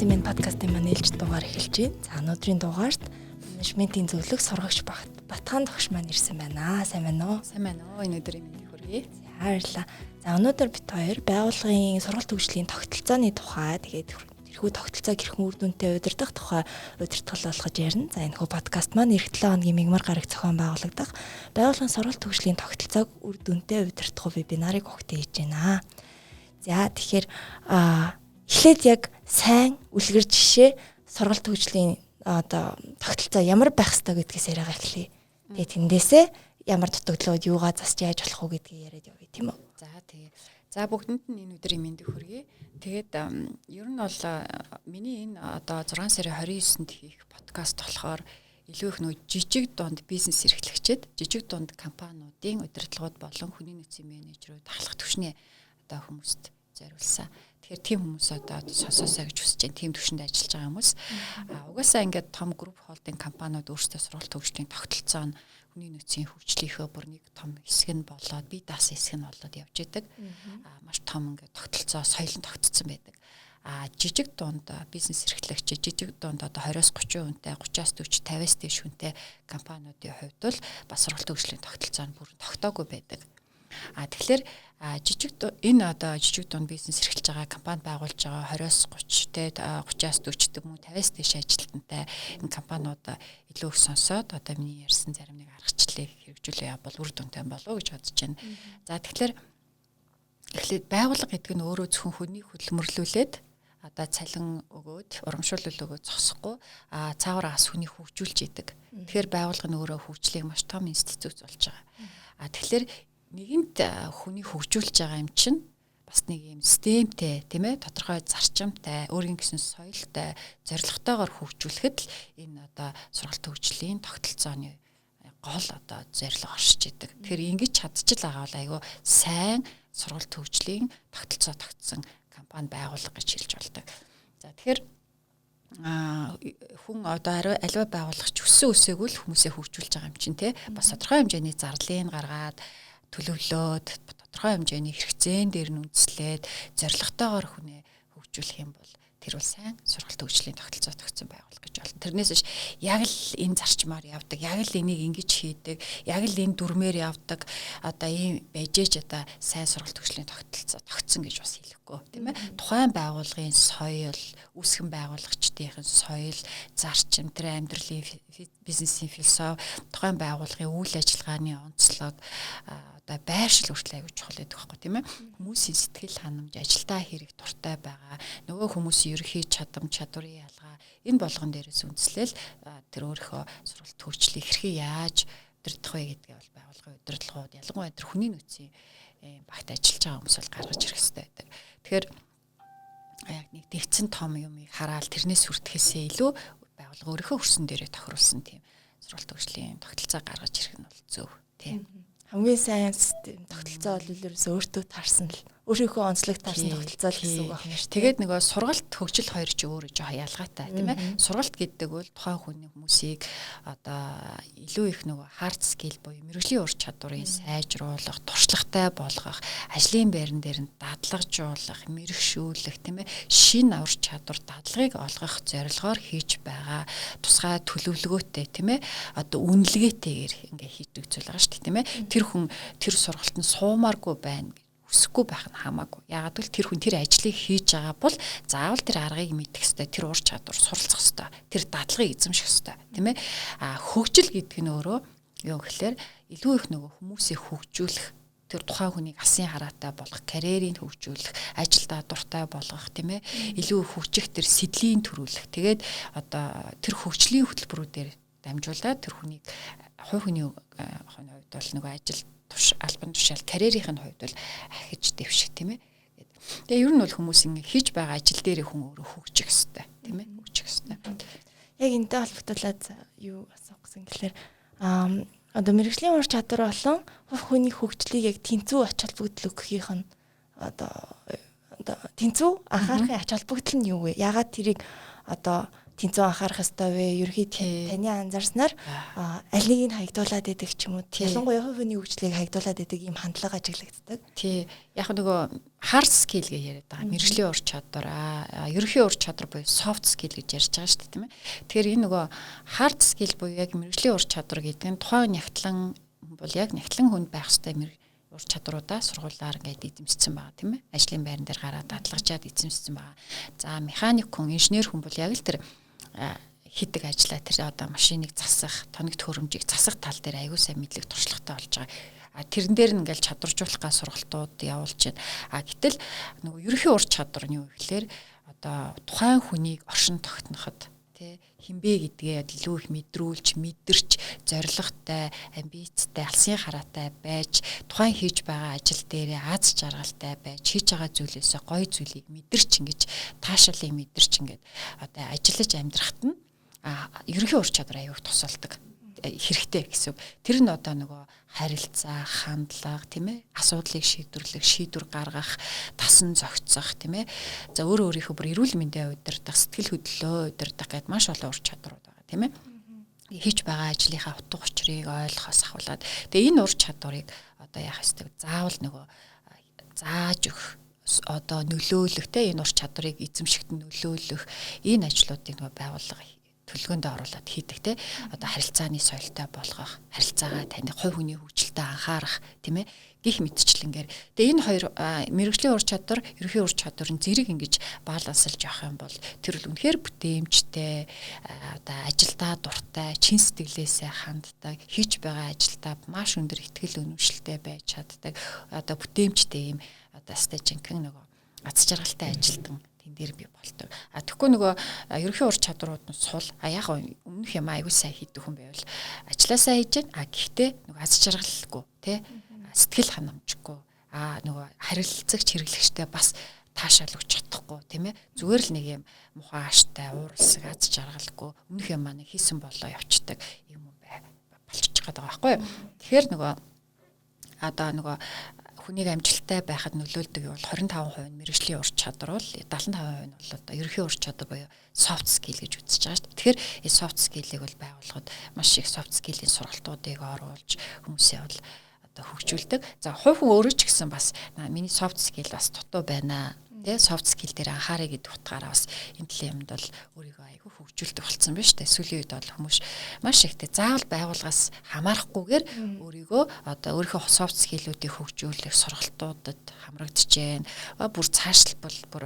бизнесийн минь подкастын маань ээлж дугаар эхэлж байна. За өнөөдрийн дугаарт менежментийн зөвлөх сургагч Батхан тогш маань ирсэн байна. Сайн байна уу? Сайн байна уу? Энэ өдрийн мэндийг хүргэе. За баярлалаа. За өнөөдөр бид хоёр байгууллагын сургалт хөгжлийн тогтолцооны тухай тэгээд тэрхүү тогтолцоог хэрхэн үр дүнтэй удирдах тухай удирдгал болгож ярина. За энэ хүү подкаст маань эх 7 хоногийн мигмар гараг зохион байгуулагдах байгууллагын сургалт хөгжлийн тогтолцоог үр дүнтэй удирдах вебинарыг өгтөө хийж байна. За тэгэхээр эхлээд яг сайн үлгэр жишээ сургалт хөгжлийн тогтолцоо ямар байх ёстой гэдгээс яриагаа эхлэе. Тэгээд тэндээсээ ямар дутагдлууд юугаа засч яаж болох уу гэдгийг яриад явъя тийм үү? За тэгээ. За бүгдэнд нь энэ өдрийн мэндийг хүргэе. Тэгээд ер нь бол миний энэ 6 сарын 29-нд хийх подкаст болохоор илүү их нөө жижиг дунд бизнес эрхлэгчид, жижиг дунд компаниудын удирдлагууд болон хүний нөөцийн менежерүүд ахлах түвшний хүмүүст зориулсан. Тэгэхээр тийм хүмүүс сонсоосаа гэж хүсэж байна. Тийм түвшинд ажиллаж байгаа хүмүүс. Угаасаа ингээд том групп холдинг компаниуд өөрсдөө сургалт хөгжлийн тогтолцоо нь хүний нөөцийн хөгжлийнхөө бүр нэг том хэсэг нь болоод бие даасан хэсэг нь болоод явж идэг. Маш том ингээд тогтолцоо соёлон тогтцсон байдаг. Жижиг дунд бизнес эрхлэгч, жижиг дунд 20-30 хүнтэй, 30-аас 40, 50-аас дээш хүнтэй компаниудын хувьд бол бас сургалт хөгжлийн тогтолцоо нь бүр тогтоогүй байдаг. Тэгэхээр жижиг дунд бизнес эрхэлж байгаа компани байгуулж байгаа 20-с 30 те 30-аас 40 гэх юм уу 50-аас дээш ажилтнтай энэ компаниуд илүү их сонсоод миний ярьсан зарим нэг аргачлалыг хэрэгжүүлээ явбал үр дүнтэй болов гэж бодож байна. За тэгэхээр эхлээд байгууллага гэдэг нь өөрөө зөвхөн хүний хөдөлмөрлүүлээд цалин өгөөд урамшуулал өгөөд зогсохгүй цаагаар ас хүнийг хөгжүүлж идэг. Тэгэхээр байгууллага нь өөрөө хөгжлийг маш том институт болж байгаа. Тэгэхээр нэгэнт хүний хөгжүүлж байгаа юм чинь бас нэг юм системтэй тийм ээ тодорхой зарчимтай өөрийн гэсэн соёлтой зорилготойгоор хөгжүүлэхэд л энэ сургалт хөгжлийн тогтолцооны гол зорилго оршиж идэг. Тэгэхээр ингэж чадчихлаа бол айгүй сайн сургалт хөгжлийн тогтолцоо тогтсон компани байгуулах гэж хэлж болдог. За тэгэхээр хүн аливаа байгуулах өссөн үсээгүй л хүмүүсээ хөгжүүлж байгаа юм чинь те бас тодорхой хэмжээний зарлыг гаргаад төлөвлөөд тодорхой хэмжээний хэрэгцээн дээр нь үндэслээд зорилготойгоор хүнээ хөгжүүлэх юм бол тэр бол сайн сургалт хөгжлийн тогтолцоо тогтсон байгуулах гэж болно. Тэрнээс биш яг л энэ зарчмаар явдаг, яг л энийг ингэж хийдэг, яг л энэ дүрмээр явдаг ийм байжээж сайн сургалт хөгжлийн тогтолцоо тогтсон гэж бас хэлэхгүй тийм ээ. Тухайн байгууллагын соёл, үүсгэн байгуулагчдын соёл, зарчим, тэр амьдралын бизнесийн философи, тухайн байгууллагын үйл ажиллагааны онцлог байршил хүртэл аягүй чухал гэдэг байхгүй тийм ээ. Хүмүүсийн сэтгэл ханамж, ажилдаа хэрэг дуртай байгаа, нөгөө хүмүүсийн ерөнхий чадварын ялгаа энэ болгон дээрээс үндэслэл тэр өөрийнхөө сургалт хөгжлийг хэрхэн яаж удирдах вэ гэдгээ бол байгууллагын удирдлагууд ялангуяа тэр хүний нөөцийн багт ажиллаж байгаа хүмүүс бол гаргаж ирэх хэрэгтэй байдаг. Тэгэхээр яг нэг дэвцэн том юмыг хараад тэрнээс хүртэхээсээ илүү байгууллага өөрийнхөө хөрсөн дээрээ тохируулсан тийм сургалт хөгжлийн тогтолцоо гаргаж ирэх нь бол зөв тийм. Хамгийн сайн систем тогтолцоо бол ерөөсөө өөртөө таарсан л өөрийнхөө онцлог таарсан тогтолцоо л гэсэн үг байна шүү. Тэгээд нөгөө сургалт хөгжил хоёр ч өөрөө жоо ялгаатай тийм ээ. Сургалт гэдэг бол тухайн хүний хүмүүсийг илүү их нөгөө хард скил буюу мэргэжлийн ур чадварыг сайжруулах, туршлагатай болгох, ажлын байран дээр нь дадлагжуулах, мэрэгшүүлэх тийм ээ. Шинэ ур чадвар дадлагыг олгох зорилгоор хийж байгаа тусгай төлөвлөгөөтэй тийм ээ. Үнэлгээтэйгээр ингээ хийдэг зүйл байгаа шүү дээ тийм ээ. Тэр хүн тэр сургалтанд суумааргүй байна хүсэхгүй байх нь хамаагүй. Яагаад гэвэл тэр хүн тэр ажлыг хийж байгаа бол заавал тэр аргыг мэдэх ёстой, тэр ур чадвар суралцах ёстой, тэр дадлагыг эзэмших ёстой, тийм ээ. Хөгжил гэдэг нь өөрөө юу гэхээр илүү их нөгөө хүмүүсийг хөгжүүлэх, тэр тухайн хүнийг асын хараатай болгох, карьерийг хөгжүүлэх, ажилдаа дуртай болгох, тийм ээ. Илүү хөгжих тэр сэдлийн төрүүлэх. Тэгээд тэр хөгжлийн хөтөлбөрүүдээр дамжуулаад тэр хүнийг хувь хүний хувьд бол нөгөө ажил албан тушаал карьерийн хувьд бол ахиж дэвших тийм ээ. Тэгээ ер нь бол хүмүүс ингэ хийж байгаа ажил дээр хүн өөрөө хөгжих хэрэгтэй тийм ээ. Хөгжих хэрэгтэй. Яг энэтэй холбогдуулаад юу асуух гэсэн гэхээр мэргэжлийн ур чадвар болон хувь хүний хөгжлийг яг тэнцүү ач холбогдол өгөхийнх нь тэнцүү анхаарахын ач холбогдол нь юу вэ? Ягаад тэрийг тэнцэн анхаарах ёстой вэ? Ерхий таны анзаарснаар аль нэг нь хаягдуулаад байдаг ч юм уу? Ялангуяа хувь хүний хөгжлийг хаягдуулаад байдаг ийм хандлага ажиглагддаг. Тий. Яг нөгөө hard skill гэж яриад байгаа. Мэргэжлийн ур чадвар, ерөнхий ур чадвар буюу soft skill гэж ярьж байгаа шүү дээ, тийм ээ. Тэгэхээр энэ нөгөө hard skill буюу яг мэргэжлийн ур чадвар гэдэг нь тухайн нягтлан бол яг нягтлан хүнд байх ёстой ур чадруудаа сургуулиар ингээд эзэмшсэн байгаа тийм ээ. Ажлын байран дээр гараад дадлагчаад эзэмшсэн байгаа. За механик хүн, инженер хүн бол яг л тэр хийдэг ажлаа тэр одоо машиныг засах, тоног төхөөрөмжийг засах тал дээр аягүй сайн мэдлэг туршлагатай болж байгаа. Тэрэн дээр нь ингээл чадваржуулах сургалтууд явуулж байна. Гэтэл нөгөө ерөнхий ур чадвар нь юу гэхээр одоо тухайн хүнийг оршин тогтноход хинбэ гэдгээ илүү их мэдрүүлж, мэдэрч, зоригтой, амбицтай, алсын хараатай байж, тухайн хийж байгаа ажил дээрээ аз жаргалтай байж, хийж байгаа зүйлээсээ гоё зүйлийг мэдэрч ингэж таашаалыг мэдэрч ингээд одоо ажиллаж амьдрахад нь ерөнхий ур чадвар аяуг тусалдаг хэрэгтэй гэсэн. Тэр нь одоо нөгөө харилцаа, хандлага, тийм ээ, асуудлыг шийдвэрлэх, шийдвэр гаргах, тасан зохицох, тийм ээ. За өөрийнхөө бүр эрүүл мэндийн удирдах, сэтгэл хөдлөлөө удирдах гэдээ маш олон ур чадварууд байгаа, тийм ээ. Хийж байгаа ажлынхаа утга учирыг ойлгохоос ахуулаад тэгээ энэ ур чадварыг одоо яах ёстой вэ? Заавал нөгөө зааж өгөх одоо нөлөөлөх те энэ ур чадварыг эзэмшигт нөлөөлөх энэ ажлуудыг нөгөө байгууллага төлөвлөгөөнд оруулаад хийдэг те одоо харилцааны соёлтой болгох, харилцаагаа таних, хувь хүний хөгжилтэй анхаарах тийм ээ гих мэтчлэнгээр тэгээ энэ хоёр мэргэжлийн ур чадвар, ерөнхий ур чадвар нь зэрэг ингэж балансалж явах юм бол тэр л үнэхээр бүтээмжтэй одоо ажилдаа дуртай, чин сэтгэлээсээ ханддаг, хийж байгаа ажилдаа маш өндөр ихтгэл үнэмшилтэй байж чаддаг одоо бүтээмжтэй юм одоо стажинхэн нөгөө аз жаргалтай ажилтан тэн дээр би болдог. Тэгэхгүй нөгөө ерөнхий ур чадварууд нь сул. Яг өмнөх юм аягүй сайн хийдэг хүн байвал ажилласаа хийж байна. Гэхдээ нөгөө аз жаргалгүй тий сэтгэл ханамжгүй. Нөгөө харилцагч хэрэглэгчтэй бас таашаал өгч чадахгүй тийм ээ. Зүгээр л нэг юм муухай ааштай, уурсаг, аз жаргалгүй өмнөх юм маань хийсэн болоо явцдаг юм болчих гээд байгаа байхгүй юу. Тэгэхээр нөгөө одоо нөгөө хүнийг амжилттай байхад нөлөөлдөг бол 25% нь мэргэжлийн ур чадвар бол 75% нь бол одоо ерөнхий ур чадвар буюу soft skill гэж үзэж байгаа шүү дээ. Тэгэхээр энэ soft skill-ийг бол байгууллагад маш их soft skill-ийн сургалтуудыг оруулж хүмүүсээ бол одоо хөгжүүлдэг. За хувь хүн өөрөө ч гэсэн бас миний soft skill бас дутуу байна. Тэгээ soft skill дээр анхаарай гэдэг утгаараа бас энэ төлөв юмд бол өөрийгөө айгүй хөгжүүлдэг болсон байна шүү дээ. Сүүлийн үед бол хүмүүс маш ихтэй заавал байгууллагаас хамаарахгүйгээр өөрийгөө одоо өөрийнхөө soft skill-үүдийг хөгжүүлэх сургалтуудад хамрагдаж байна. Бүр цаашлбал бүр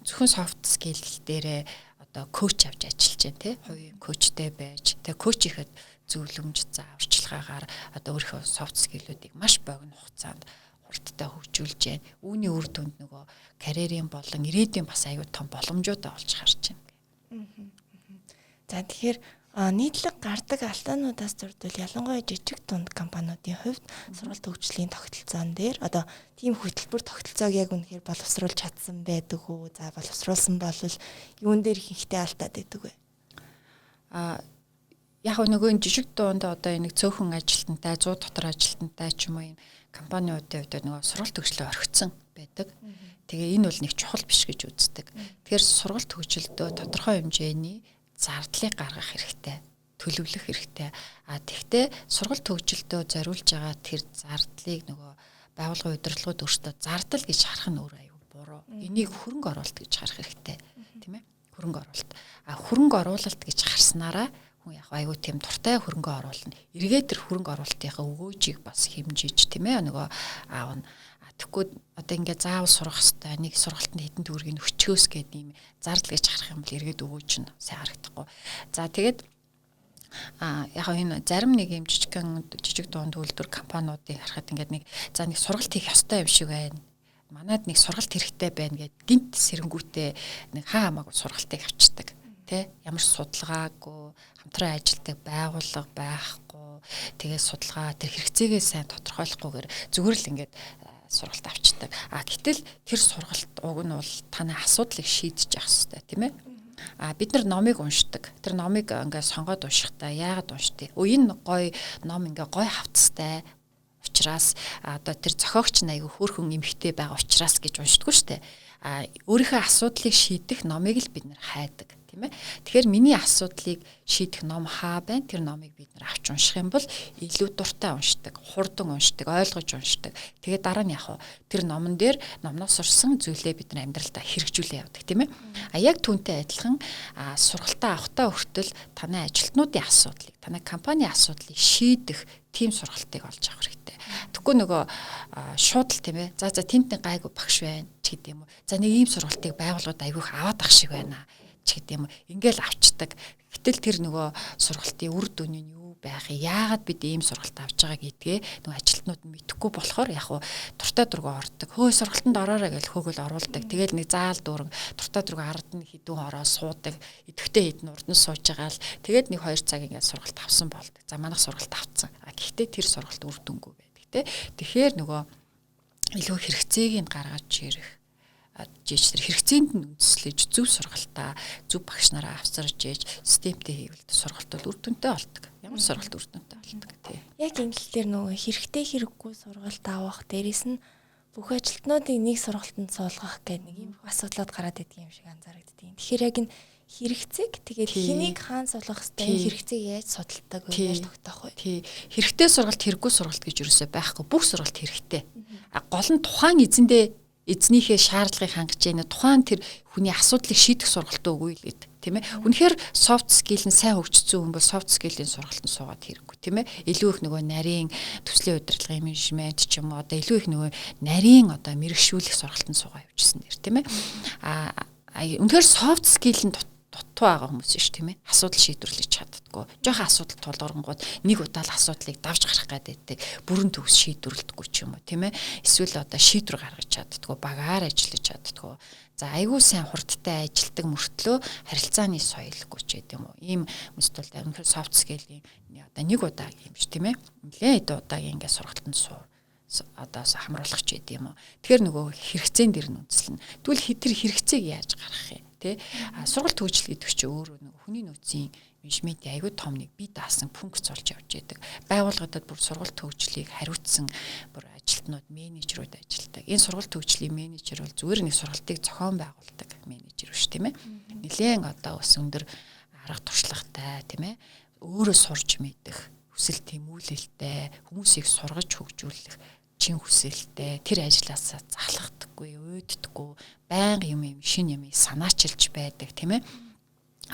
зөвхөн soft skill дээрээ одоо коуч авч ажиллаж байна тий. Хувийн коучтэй байж тэгээ коуч ихэд зөвлөмж зааварчилгаагаар одоо өөрийнхөө soft skill-үүдийг маш богино хугацаанд хурдтай хөгжүүлж байна. Үүний үр дүнд нөгөө карьерийн болон ирээдүйн бас аюул том боломжууд олж харж байна. За тэгэхээр нийтлэг гардаг алдаануудаас зурдвал ялангуяа жижиг дунд компаниудын хувьд сургалт хөгжлийн тогтолцоон дээр одоо тийм хөтөлбөр тогтолцоог яг үнэхээр боловсруулж чадсан байдаг уу? За боловсруулсан бол юун дээр ихэнхдээ алдаад байдаг вэ? Яг нөгөө жижиг дунд одоо нэг цөөхөн ажилтнтай, 100 дотор ажилтнтай ч юм уу юм компаниудын хувьд нөгөө сургалт хөгжлөө орхисон байдаг. Тэгээ энэ бол нэг чухал биш гэж үздэг. Тэгэхээр сургалт хөгжилдөө тодорхой хэмжээний зардлыг гаргах хэрэгтэй, төлөвлөх хэрэгтэй. Тэгвэл сургалт хөгжилдөө зориулж байгаа тэр зардлыг нөгөө байгууллагын удирдлагууд өөрсдөө зардал гэж харах нь өөр аюу буруу. Энийг хөрөнгө оруулалт гэж харах хэрэгтэй, тийм ээ? Хөрөнгө оруулалт. Хөрөнгө оруулалт гэж харснараа хүн яг аюу тийм дуртай хөрөнгө оруулна. Эргээд тэр хөрөнгө оруулалтынхаа өгөөжийг бас хэмжиж, тийм ээ? Нөгөө аав нь тэгэхгүй одоо ингээ заавал сурах хэрэгтэй нэг сургалтанд хэдэн төгрөгийг өчгөөс гэдэг юм зардал гэж харах юм бол эргээд өгөөж нь сайн харагдахгүй. За тэгээд яг энэ зарим нэг юм жижиг дунд үйлдвэр компаниудыг харахад ингээд нэг за нэг сургалт хийх ёстой юм шиг байна. Манайд нэг сургалт хэрэгтэй байна гэд гинт сэрэнгүүтээ нэг хамаагүй сургалтыг авчдаг. Тэ ямар судалгаагүй хамтран ажилтдаг байгууллага байхгүй тэгээд судалгаа тэр хэрэгцээгээ сайн тодорхойлохгүйгээр зүгээр л ингээд сургалт авчдаг. Гэтэл тэр сургалт уг нь бол таны асуудлыг шийдэж явах хэрэгтэй тийм ээ. Бид нар номыг уншдаг. Тэр номыг ингээд сонгоод уншихдаа яагаад уншдгийг. Энэ гоё ном ингээд гоё хавцтай учраас одоо тэр зохиогч нь айгүй хөөрхөн эмхтэй байгаа учраас гэж уншдаггүй шүү дээ. өөрийнхөө асуудлыг шийдэх номыг л бид нэр хайдаг, тийм ээ. Тэгэхээр миний асуудлыг шийдэх ном хаа байна? Тэр номыг бид нэр авч унших юм бол илүү дуртай уншдаг, хурдан уншдаг, ойлгож уншдаг. Тэгээд дараа нь яг тэр номон дээр номноос сурсан зүйлээ бид нар амьдралдаа хэрэгжүүлээ явдаг, тийм ээ. Яг түүнтэй адилхан сургалтаа авахтаа хүртэл танай ажилтнуудын асуудлыг, танай компани асуудлыг шийдэх тийм сургалтыг олж авах хэрэгтэй. Тэгэхгүй нөгөө шууд л тийм ээ. За тентний гайгүй багш байна ч гэдэг юм уу. За нэг ийм сургалтыг байгууллагууд айгүйх аваад ах шиг байна ч гэдэг юм уу. Ингээл авчдаг. Гэтэл тэр нөгөө сургалтын үр дүн нь юу байх вэ? Яагаад бид ийм сургалт авч байгаа гэдгээ нөгөө ажилтнууд нь мэдэхгүй болохоор яг хуу дуртай дургу ордог. Хөөе сургалтанд ороорой гэж хөөгөл оруулдаг. Тэгэл нэг заал дүүрэн дуртай дургу ард нь хідүүн ороо суудаг. Идэвхтэй хідэн урд нь сууж байгаа л тэгээд нэг 2 цаг ингээд сургалт авсан болдог. За манайх сургалт авцсан. Гэхдээ тэр сургалт үр дүнгүй байдаг те. Тэгэхээр нөгөө илүү хэрэгцээг нь гаргаж ирэх жишээр хэрэгцээнд нь үндэслэж зөв сургалтаа зөв багш нараа авчирж ээж системтэй хийвэл сургалт бол үр дүнтэй болдог. Ямар сургалт үр дүнтэй болдог тий. Яг энэ л дээр нөгөө хэрэгтэй хэрэггүй сургалт авах дээрээс нь бүх ажилтнуудыг нэг сургалтанд суулгах гэх нэг юм асуудлууд гараад идэг юм шиг анзаарэгддэг. Тэгэхээр яг энэ хэрэгцээг тэгээд хэнийг хаан суулгах хэвээр энэ хэрэгцээг яаж судалдаг вэ? Яаж тогтоох вэ? Тий. Хэрэгтэй сургалт хэрэггүй сургалт гэж юусоо байхгүй. Бүх сургалт хэрэгтэй. Гол нь тухайн эзнийхээ шаардлагыг хангаж яана тухайн тэр хүний асуудлыг шийдэх сургалт өгөө л гэдэг тийм ээ. Үнэхээр soft skill нь сайн хөгжсөн хүн бол soft skill-ийн сургалтанд суугаад хэрэггүй тийм ээ. Илүү их нөгөө нарийн төслийн удирдлагын менежмент ч юм уу одоо илүү их нөгөө нарийн одоо мэрэгшүүлэх сургалтанд суугаа явуулсан нэр тийм ээ. Үнэхээр soft skill нь дутуу байгаа хүмүүс шүү тийм ээ. Асуудал шийдвэрлэж чаддаггүй. Жохон асуудал тулгуур нэг удаа л асуудлыг давж гарах гэдэг бүрэн төгс шийдвэрлэдэггүй ч юм уу тийм ээ. Эсвэл одоо шийдвэр гаргаж чаддаггүй, багаар ажиллаж чаддаггүй. За айгүй сайн хурдтай ажилдаг мөртлөө харилцааны соёлгүй ч гэдэг юм уу. Ийм хүмүүст бол үнэхээр soft skill-ийн одоо нэг удаа юм ш тийм ээ. Нэлээд удаагийн ингээд сургалтанд одоо хамруулах ч гэдэг юм уу. Тэгэхээр нөгөө хэрэгцээн дээр нь үндэслэн. Тэгвэл тэр хэрэгцээг яаж гаргах юм? Сургалт хөгжил гэдэг чинь өөрөө нэг хүний нөөцийн менежментийн аюул том нэг бие даасан функц болж явж байдаг. Байгууллагуудад бүр сургалт хөгжлийг хариуцсан бүр ажилтнууд, менежерүүд ажилладаг. Энэ сургалт хөгжлийн менежер бол зүгээр нэг сургалтыг зохион байгуулдаг менежер биш тийм ээ. Нилээн одоо ус өндөр арга туршлагатай тийм ээ. Өөрөө сурж мэдэх, хүсэл тэмүүлэлтэй, хүмүүсийг сургаж хөгжүүлэх чин хүсэлтэй тэр ажилласаа залхдаггүй, уйддаггүй, байнга юм шинэ юм санаачилж байдаг тийм ээ.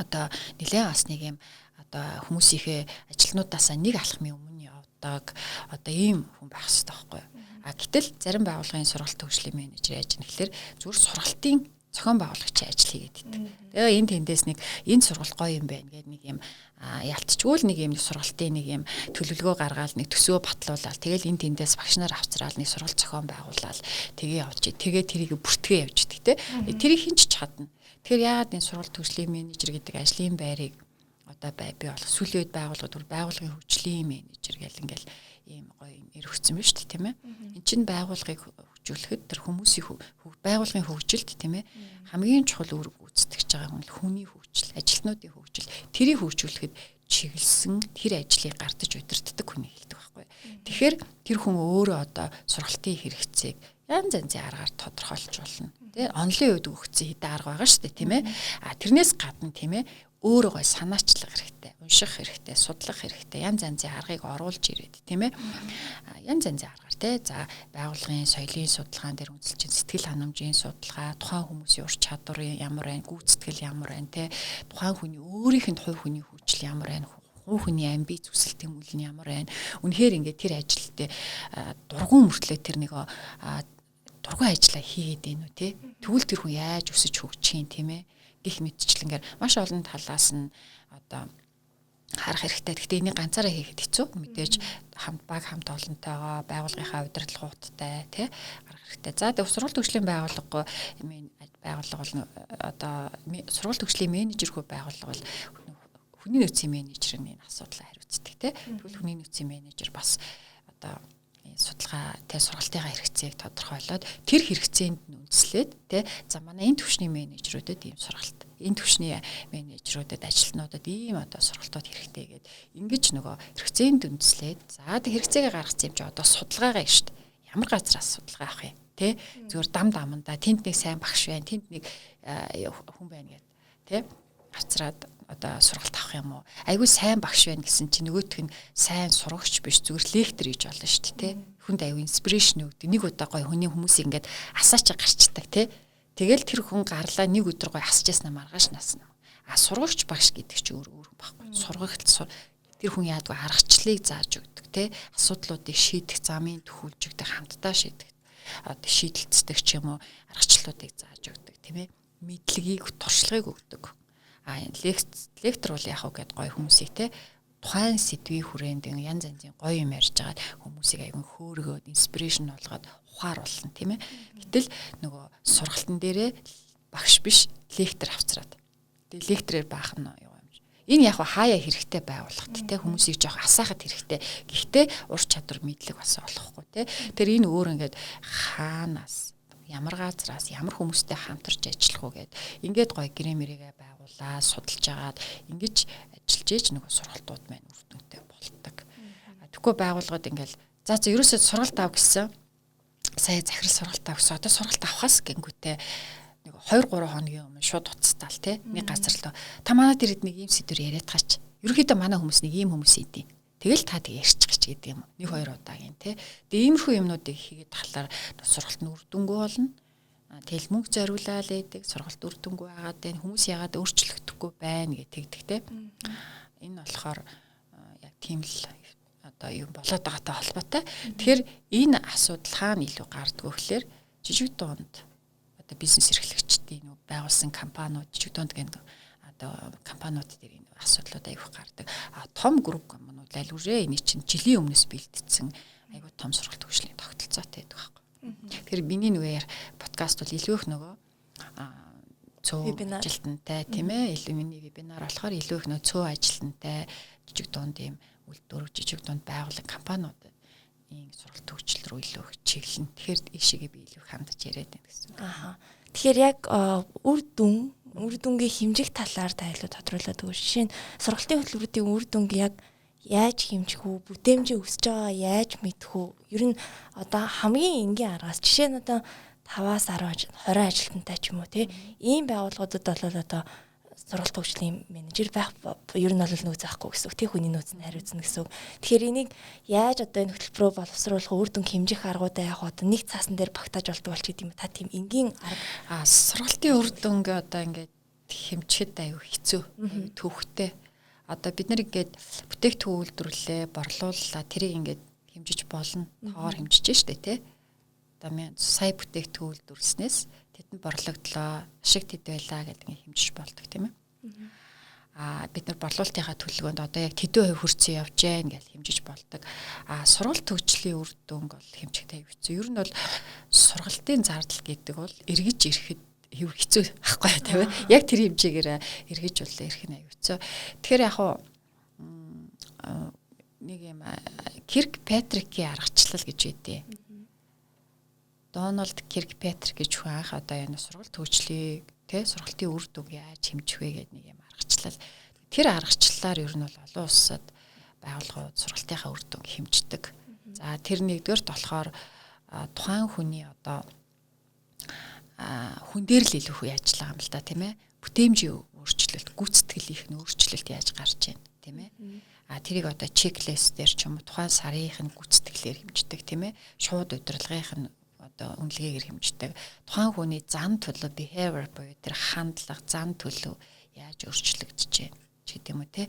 Одоо нэлээд бас нэг юм одоо хүмүүсийнхээ ажилтнуудаасаа нэг алхмын өмнө явдаг одоо ийм хүн байх хэрэгтэй байхгүй юу? Гэтэл зарим байгууллагын сургалт хөгжлийн менежер яаж нэхлээр зүгээр сургалтын зохион байгуулагчийн ажил хийгээд байдаг. Тэгээ энэ тэндээс нэг энэ сургалт гоё юм байна гэдэг нэг юм ялтчгүй л нэг юм сургалтын нэг юм төлөвлөгөө гаргаад нэг төсөө батлуулаад тэгэл энэ тэндээс багш нар авцраал нэг сургалт зохион байгуулаад тэгээ явж тэгээ тэрийг бүртгээ явж идэг те. Тэрийг хинч чадна. Тэгэхээр яагаад энэ сургалт хөгжлийн менежер гэдэг ажлын байрыг одоо бий болох сүүлийн үед байгууллагын хөгжлийн менежер гэл ингээл ийм гоё нэр өгсөн байна шүү дээ тийм ээ. Энд чинь байгууллагыг хөгжүүлэхэд тэр хүмүүсийн байгууллагын хөгжилд тийм ээ хамгийн чухал үүрэг гүйцэтгэж байгаа хүн хүний хөгжил, ажилтнуудын хөгжил, тэрийг хөгжүүлэхэд чиглэсэн тэр ажлыг гардаж удирддаг хүний хэлдэг байхгүй. Тэгэхээр тэр хүн өөрөө одоо сургалтын хэрэгцээг янз янзын аргаар тодорхойлж болно. Тэгээ онлын үед өгсөн хэдэн арга байгаа шүү дээ тийм ээ. Тэрнээс гадна тийм ээ өөрөө гой санаачлах хэрэгтэй, унших хэрэгтэй, судлах хэрэгтэй, янз янзын аргыг оруулж ирээд тийм ээ. Янз янзын аргаар тий. За байгууллагын соёлын судалгаан дээр үндэслэж сэтгэл ханамжийн судалгаа, тухайн хүмүүсийн ур чадвар ямар байна, гүйцэтгэл ямар байна тий. Тухайн хүний өөрийнх нь хувь хүний хөгжил ямар байна, хувь хүний амбиц хүсэл тэмүүлэл нь ямар байна. Үнэхээр ингээд тэр ажилд дургуун мөртлөө тэр нэг дургуун ажиллаа хийгээд байна уу тий. Тэгвэл тэр хүн яаж өсөж хөгжих юм тийм ээ. Гэх мэтчлэнгээр маш олон талаас нь одоо харах хэрэгтэй. Гэхдээ энийг ганцаараа хийхэд хэцүү. Мэдээж хамт олонтойгоо байгууллагынхаа удирдлагуудтай тий гарах хэрэгтэй. За тэгээ сургалт хөгжлийн байгууллага бол одоо сургалт хөгжлийн менежергүй байгууллага бол хүний нөөцийн менежер нь энэ асуудлаа хариуцдаг тий. Тэгвэл хүний нөөцийн менежер бас одоо судалгаа тэ сургалтынхаа хэрэгцээг тодорхойлоод тэр хэрэгцээнд нь үндэслээд тэ за манай энэ төвшний менежерүүдэд ийм сургалт энэ төвшний менежерүүдэд ажилтнуудад ийм одоо сургалтууд хэрэгтэй гэдэг ингэж нөгөө хэрэгцээнд үндэслээд за тэг хэрэгцээгээ гаргацсан юм чи одоо судалгаагаа шүү дээ ямар газраас судалгаа авах юм Тэ зүгээр дамдаа тэнд нэг сайн багш байна, тэнд нэг хүн байна гэдэг. Тэ авцраад одоо сургалт авах юм уу? Айгүй сайн багш байна гэсэн чинь нөгөөх нь сайн сурагч биш зүгээр лектор хийж болно шүү дээ, тэ. Хүнд айгүй инспирэшн өгдөг. Нэг удаа гоё хүний хүмүүсийг ингээд асаач гарчдаг, тэ. Тэгэл тэр хүн гарлаа нэг өдөр гоё асаж яснаа маргааш насна. Сурагч багш гэдэг чинь өөр байхгүй. Сургагч тэр хүн яадгүй аргачлалыг зааж өгдөг, тэ. Асуудлуудыг шийдэх замын төхүүлж өгдөг, хамтдаа шийдэх. Одоо шийдэлцдэг ч юм уу аргачлалуудыг зааж өгдөг, тийм ээ. Мэдлэгийг, туршлагыг өгдөг. Лектор бол яг гээд гоё хүмүүсийг те тухайн сэдвийн хүрээнд янз янзын гоё юм ярьж байгаад хүмүүсийг аягүй хөөргөөд инспирэшн болгоод ухааруулна тийм ээ. Гэтэл нөгөө сургалтын дээрээ багш биш лектор авцраад. Тэгээ лекторээр баах нь юу юм. Энэ яг хаяа хэрэгтэй байгууллагт те хүмүүсийг жоох асаахад хэрэгтэй. Гэхдээ ур чадвар мэдлэг бас олохгүй те. Тэр энэ өөр ингээд хаанаас ямар газраас ямар хүмүүстэй хамтарч ажиллах уу гэд ингээд гоё гэрэмэрийгээ байгуулаа судалж агаад ингэж ажиллаж ээж нөгөө сургалтууд маань үр дүнтэй болдог. Тэгэхгүй байгууллагууд ингээл за ерөөсөө сургалт ав гэсэн сая захирал сургалт ав гэсэн одоо сургалт авахаас гингүүтээ нэг 2-3 хоногийн өмнө шууд уцтаал те нэг газар л та манад ирээд нэг ийм сэдвэр яриад гаач. Ерөнхийдөө манай хүмүүс нэг ийм хүмүүс идэв. Тэгэл та тэг ярьчих гэж гэдэг юм. 1-2 удаагийн тий. Тэгээ иймэрхүү юмнуудыг хийгээд тахлаар сургалт нь үр дүнгүй болно. Тэгэл мөнгө зориулаад байдаг сургалт үр дүнгүй байгаад байна. Хүмүүс яагаад өөрчлөгдөхгүй байна гэж тэгдэг тий. Энэ болохоор яг тийм л одоо юм болоод байгаатай холбоотой. Тэгэхээр энэ асуудал хаана илүү гардгөө гэхээр жижиг дунд одоо бизнес эрхлэгчдийн байгуулсан компаниуд жижиг дунд гэнэ одоо компаниуд дээр энэ асуудлууд аяг гардаг. Том групп компаниуд аль үрээ энэ чинь жилийн өмнөөс бэлтгэсэн аягүй том сургалт хөгжлийн тогтолцоотой байдаг байхгүй. Тэгэхээр миний нүгээр подкаст бол илүү их нөгөө цөөн ажилтнтай тийм ээ илүү миний вебинар болохоор илүү их нөгөө цөөн ажилтнтай жижиг дунд ийм үйлдвэр жижиг дунд байгууллага компаниуд ийм сургалт хөгжил рүү илүү их чиглэн. Тэгэхээр ийшээгээ би илүү хандаж яриад байна гэсэн. Тэгэхээр яг үр дүнгийн хэмжих талаар та илүү тодруулаад өгөөч. Жишээ нь сургалтын хөтөлбөрүүдийн үр дүнг яг яаж хэмжих үү, бүтээмжээ өсөж байгаа яаж мэдэх үү? Ер нь одоо хамгийн энгийн аргаас жишээ нь одоо 5-аас 10 20 ажилтнтай ч юм уу тий. Ийм байгууллагуудад бол одоо сургалт хөгжлийн менежер байх ер нь бол нөөц авахгүй гэсэн үг. Тий хүний нөөц нь хариуцна гэсэн үг. Тэгэхээр энийг яаж одоо энэ хөтөлбөрөөр боловсруулах үр дүн хэмжих аргуудаа яг одоо нэг цаасан дээр багтааж болдог болч гэдэг юм. Та тийм энгийн арга сургалтын үр дүнгээ одоо ингээд хэмжихэд аюу хэцүү, төвхтэй. Одоо бид нар ингээд бүтээгдэхүүн үйлдвэрлэлээ борлууллаа тэрийг ингээд хэмжиж болно. Тоогоор хэмжиж штэ тий. Одоо мен сая бүтээгдэхүүн үйлдвэрлэснээс тэдэнд борлогдлоо, ашиг тэд байлаа гэдэг нь хэмжиж болдог тийм ээ. Бид нар борлуулалтынхаа төлөвлөгөөнд одоо яг тэдэн хувь хөрцөн явж гэн гэж хэмжиж болдог. Сургалт хөгжлийн үр дүнг бол хэмжихтэй хэцүү. Ер нь бол сургалтын зардал гэдэг бол эргэж ирэхэд хэцүү ахгүй тийм ээ. Яг тэр хэмжээгээр эргэж бол ирэх нь хэцүү. Тэгэхээр яг хуу нэг юм Кирк Петрикийн аргачлал гэж байдیں۔ Дональд Кирк Петрик гэж хүн анх одоо энэ сургалт хөгжлийг тий сургалтын үр дүнг яаж хэмжих вэ гэдэг нэг юм аргачлал. Тэр аргачлалаар ер нь бол олон улсад байгууллагууд сургалтынхаа үр дүнг хэмждэг. За тэр нэгдүгээрт болохоор тухайн хүний одоо хүн дээр л илүү их ажиллагаа юм л да тийм ээ. Бүтээмжийн өөрчлөлт, гүйцэтгэлийнх нь өөрчлөлт яаж гарч байна тийм ээ. Тэрийг одоо чеклист дээр ч юм уу тухайн сарынх нь гүйцэтгэлээр хэмждэг тийм ээ. Шууд удирдлагынх нь одоо үнэлгээгээр хэмждэг. Тухайн хүний зан төлөв behavior буюу тэр хандлага, зан төлөв яаж өөрчлөгдөж байна ч гэдэг юм уу те.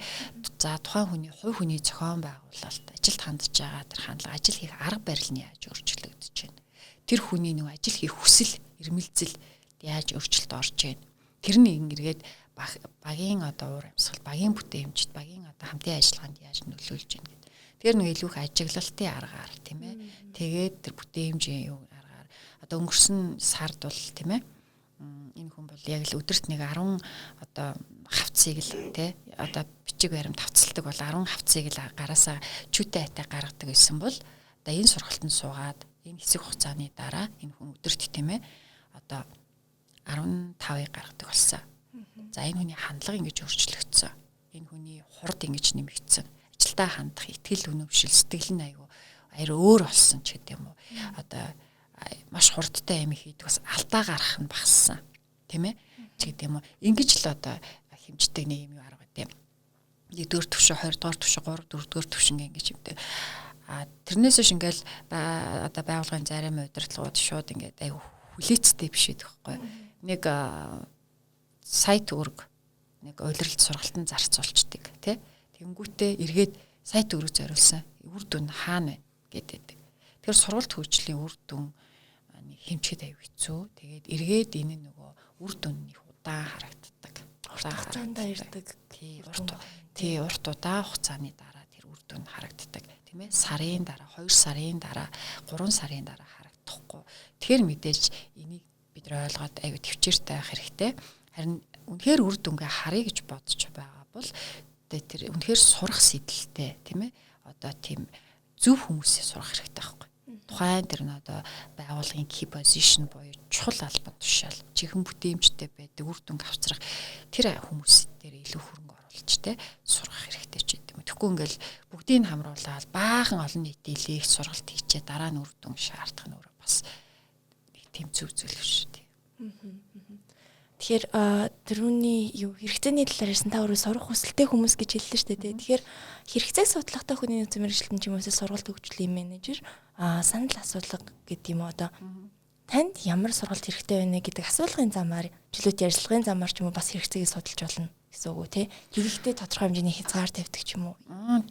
За тухайн хүний хувь хүний зохион байгуулалт, ажилд хандж байгаа тэр хандлага, ажил хийх арга барил нь яаж өөрчлөгдөж байна. Тэр хүний нэг ажил хийх хүсэл, эрмэлзэл яаж өөрчлөлт орж байна. Тэр нь ингэргээд багийн одоо уур амьсгал, багийн бүтээмжид, багийн одоо хамтын ажиллагаанд яаж нөлөөлж байна гэдэг. Тэр нэг илүү их ажиглалтын аргаар тийм ээ. Тэгээд тэр бүтээмжийн юу аргаар одоо өнгөрсөн сард бол тийм ээ. Энэ хүн бол яг л өдөрт нэг 10 одоо хавцыг л тий одоо бичиг баримт тавцалдаг бол 10 хавцыг л гараасаа чүтэ айтаа гаргадаг гэсэн бол одоо энэ сургалтанд суугаад энэ хэсэг хугацааны дараа энэ хүн өдөрт тийм ээ одоо 15-ыг гаргадаг болсон. За энэ хүний хандлага ингэж өөрчлөгдсөн. Энэ хүний хурд ингэж нэмэгдсэн. Ажилдаа хандах, итгэл үнэмшил, сэтгэл нь аяар өөр болсон ч гэдэг юм уу. Одоо маш хурдтай юм хийдэг бас алдаа гарах нь багассан. Тийм ээ? Чи гэдэг юм уу? Ингэж л одоо хэмждэг нэг юм арга гэдэг. 1-р төвшин, 2-р төвшин, 3-р, 4-р төвшин ингэж хэмдэг. Тэрнээс биш ингээл одоо байгууллагын зарим удирдлагууд шууд ингээд аюу хүлээцтэй биш байдаг байхгүй. Нэг сайт үүрэг нэг улиралд сургалтанд зарцуулцдаг тий. Тэнгүүтээ эргээд сайт үүрэг зориулсан үр дүн хаана вэ гэдэг. Тэгэхээр сургалт хөгжлийн үр дүн хэмжихэд аюу хэцүү. Тэгээд эргээд энэ нөгөө үр дүн их удаан харагддаг. Хугацаанд ирдэг. Тий, урт удаан хугацааны дараа тэр үр дүн харагддаг. Тийм ээ? Сарын дараа, 2 сарын дараа, 3 сарын дараа харагдахгүй. Тэгэхээр мэдээж энийг бид ойлгоод аюу төвчээртэй байх хэрэгтэй. Харин үнэхээр үр дүнгээ харъя гэж бодож байгаа бол тэр үнэхээр сурах сэдэлтэй, тийм ээ? Одоо тийм зөв хүмүүсээ сурах хэрэгтэй байхгүй. Тухайн тэр нь одоо байгууллагын key position буюу чухал албан тушаал, чихэн бүтээмжтэй байдаг үр дүнг авчрах тэр хүмүүс дээр илүү хөрөнгө оруулж те сурах хэрэгтэй ч гэдэг юм. Тэгэхгүй ингээл бүгдийг хамруулаад баахан олон нийтийн илээх сургалт хийчээ дараа нь үр дүн шаардах нь өөрөө бас нэг тийм зөв зүйл шүү дээ. Тэгэхээр тэрүүний юу хэрэгцээний талаар ярьсан та өөрөө сурах хүсэлтэй хүмүүс гэж хэллээ шүү дээ. Тэгэхээр хэрэгцээг судлахтай хүний нөөцийн мэргэжилтэн ч юм уу сургалт хөгжлийн менежер санал асуулга гэдэг юм уу одоо танд ямар сургалт хэрэгтэй байна гэдэг асуулгын замаар чөлөөт ярилцлагын замаар ч юм уу бас хэрэгцээгээ судалж болно гэсэн үг үү те. Хэрэгтэй тодорхой хэмжээний хязгаар тавьдаг ч юм уу.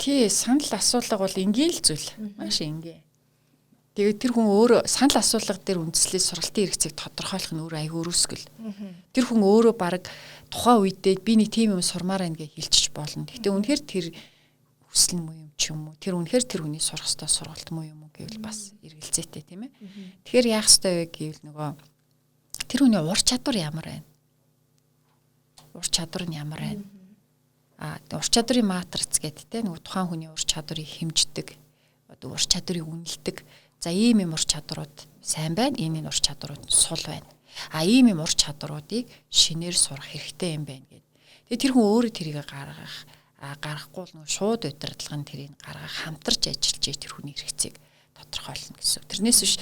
Тий, санал асуулга бол энгийн л зүйл. Маш энгийн. Тэгээд тэр хүн өөрөө санал асуулга дээр үндэслээд сургалтын хэрэгцээг тодорхойлох нь өөрөө аягүй өрөөсгөл. Тэр хүн өөрөө баг тухайн үедээ би нэг тийм юм сурмаар байна гэж хэлчих болно. Гэхдээ үнэхээр тэр хүсэл муу юм ч юм уу. Тэр үнэхээр тэр хүний сурах ёстой сургалт муу юм уу гэвэл бас эргэлзээтэй тийм ээ. Тэгэхээр яах ёстой вэ гэвэл нөгөө тэр хүний ур чадвар ямар байна? Ур чадвар нь ямар байна? Ур чадрын матриц гэдэг тийм нөгөө тухайн хүний ур чадварыг хэмждэг, одоо ур чадварыг үнэлдэг. За ийм юм ур чадварууд сайн байна, энэ ур чадварууд сул байна. Ийм юм ур чадваруудыг шинээр сурах хэрэгтэй юм байна гэдэг. Тэгээ тэр хүн өөрөө тэрийг гаргахгүй л шууд удирдлага нь тэрийг гаргах хамтарч ажиллаж тэр хүний хэрэгцээг тодорхойлно гэсэн. Тэрнээс биш